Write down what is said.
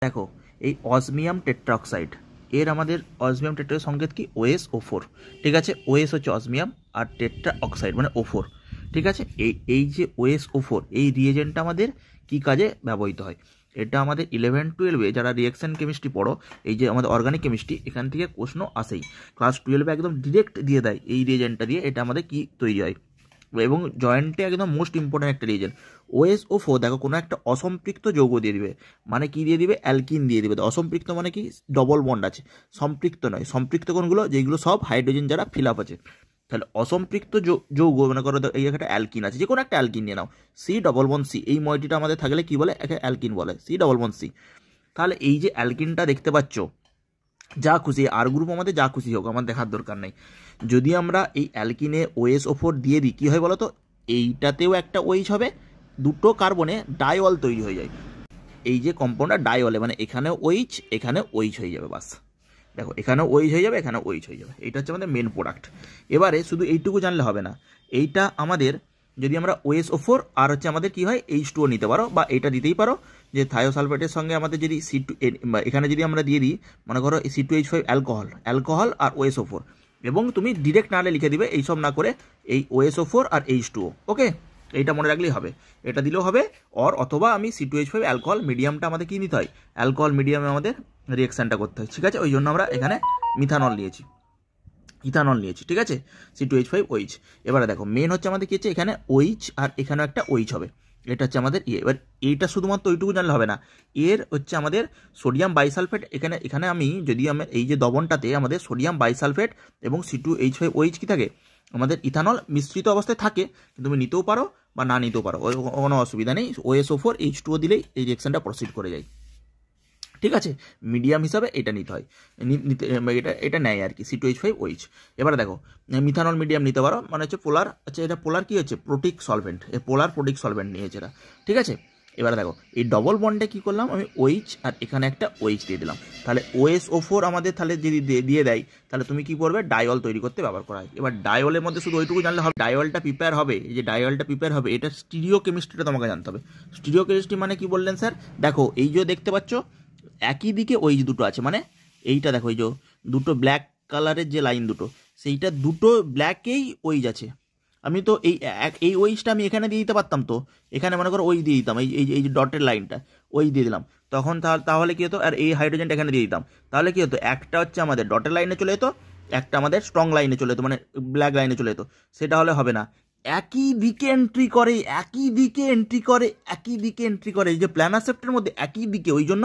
দেখো এই অসমিয়াম টেট্রাঅক্সাইড এর আমাদের অসমিয়াম টেট্রা সংকেত কি OSO4, ঠিক আছে। OS হচ্ছে অসমিয়াম আর টেট্রা অক্সাইড মানে O4, ঠিক আছে। এই যে OSO4 এই রিয়েজেন্টটা আমাদের কি কাজে ব্যবহৃত হয়, এটা আমাদের 11-12 যারা রিয়াকশন কেমিস্ট্রি পড়ো, এই যে আমাদের অর্গানিক কেমিস্ট্রি, এখান থেকে প্রশ্ন আসেই। ক্লাস 12 একদম ডিরেক্ট দিয়ে দেয় এই রিয়েজেন্টটা দিয়ে এটা আমাদের কি তৈরি হয়, এবং জয়েন্টে একদম মোস্ট ইম্পর্টেন্ট একটা রিয়েজেন্ট। OSO4 দেখো কোনো একটা অসম্পৃক্ত যৌগ দিয়ে দিবে, মানে কি দিয়ে দিবে, অ্যালকিন দিয়ে দিবে। অসম্পৃক্ত মানে কি, ডবল বন্ড আছে, সম্পৃক্ত নয়। সম্পৃক্ত কোনগুলো, যেগুলো সব হাইড্রোজেন যারা ফিল আপ আছে। তাহলে অসম্পৃক্ত যৌগ মনে করো এই একটা অ্যালকিন আছে, যে কোনো একটা অ্যালকিন নিয়ে নাও, C++C, এই ময়টিটা আমাদের থাকলে কি বলে, একে অ্যালকিন বলে, C++C। তাহলে এই যে অ্যালকিনটা দেখতে পাচ্ছ, যা খুশি আর গ্রুপ আমাদের যা খুশি হোক আমার দেখার দরকার নেই, যদি আমরা এই অ্যালকিনে OSO4 দিয়ে দিই কী হয় বলো তো, এইটাতেও একটা OH হবে, দুটো কার্বনে ডাইঅল তৈরি হয়ে যায়। এই যে কম্পাউন্ডটা ডাইঅলে, মানে এখানেও OH এখানেও OH হয়ে যাবে, বাস। দেখো এখানেও OH হয়ে যাবে, এখানেও OH হয়ে যাবে, এইটা হচ্ছে আমাদের মেন প্রোডাক্ট। এবারে শুধু এইটুকু জানলে হবে না, এইটা আমাদের যদি আমরা OSO4 আর হচ্ছে আমাদের কি হয় H2O নিতে পারো, বা এটা দিতেই পারো যে থায়োসালফেটের সঙ্গে আমাদের যদি এখানে যদি আমরা দিয়ে দিই, মনে করো C2H5 অ্যালকোহল আর OSO4, এবং তুমি ডিরেক্ট নালে লিখে দিবে এইসব না করে এই OSO4 আর H2O, ওকে। এইটা মনে রাখলেই হবে, এটা দিলেও হবে। অথবা আমি C2H5 অ্যালকোহল মিডিয়ামটা আমাদের কি নিতে হয়, অ্যালকোহল মিডিয়ামে আমাদের রিয়াকশানটা করতে হয়, ঠিক আছে। ওই জন্য আমরা এখানে ইথানল নিয়েছি, ঠিক আছে, C2H5OH। এবারে দেখো মেন হচ্ছে আমাদের কি হচ্ছে, এখানে OH আর এখানেও একটা OH হবে, এটা হচ্ছে আমাদের এবার এইটা শুধুমাত্র ওইটুকু জানলে হবে না, এর হচ্ছে আমাদের সোডিয়াম বাইসালফেট, এখানে আমি যদি আমি এই যে দ্রবণটাতে আমাদের সোডিয়াম বাইসালফেট এবং C2H5OH কি থাকে, আমাদের ইথানল মিশ্রিত অবস্থায় থাকে, তুমি নিতেও পারো বা না নিতেও পারো, কোনো অসুবিধা নেই। OSO4 H2O দিলেই এই রিঅ্যাকশনটা প্রসিড করে যায়, ঠিক আছে। মিডিয়াম হিসাবে এটা নিতে হয়, এটা নেয় আর কি, C2H5OH। এবারে দেখো মিথানল মিডিয়াম নিতে পারো, মানে হচ্ছে পোলার, আচ্ছা এটা পোলার কি হচ্ছে, প্রোটিক সলভেন্ট, এই পোলার প্রোটিক সলভেন্ট নিয়েছে এরা, ঠিক আছে। এবারে দেখো এই ডবল বন্ডে কি করলাম আমি, OH আর এখানে একটা OH দিয়ে দিলাম, তাহলে OSO4 আমাদের তাহলে যদি দিয়ে দেয়, তাহলে তুমি কি করবে, ডাইঅল তৈরি করতে ব্যবহার করা হয়। এবার ডাইঅলের মধ্যে শুধু ওইটুকু জানলে হবে, ডাইঅলটা প্রিপেয়ার হবে, এই যে ডাইঅলটা প্রিপেয়ার হবে, এটা স্টিরিও কেমিস্ট্রিটা তোমাকে জানতে হবে। স্টিরিও কেমিস্ট্রি মানে কি বললেন স্যার, দেখো এই যে দেখতে পাচ্ছ একই দিকে OH দুটো আছে, মানে এইটা দেখো এই যে দুটো ব্ল্যাক কালারের যে লাইন দুটো, সেইটা দুটো ব্ল্যাকেই OH আছে। আমি তো এই OHটা আমি এখানে দিয়ে দিতে পারতাম, তো এখানে মনে করো OH দিয়ে দিতাম, এই যে ডটের লাইনটা OH দিয়ে দিলাম, তখন তাহলে কি হতো, আর এই হাইড্রোজেনটা এখানে দিয়ে দিতাম, তাহলে কি হতো, একটা হচ্ছে আমাদের ডটের লাইনে চলে যেত, একটা আমাদের স্ট্রং লাইনে চলে যেত, মানে ব্ল্যাক লাইনে চলে যেত। সেটা হলে হবে না, একই দিকে এন্ট্রি করে, এই যে প্ল্যানার শেফটের মধ্যে একই দিকে, ওই জন্য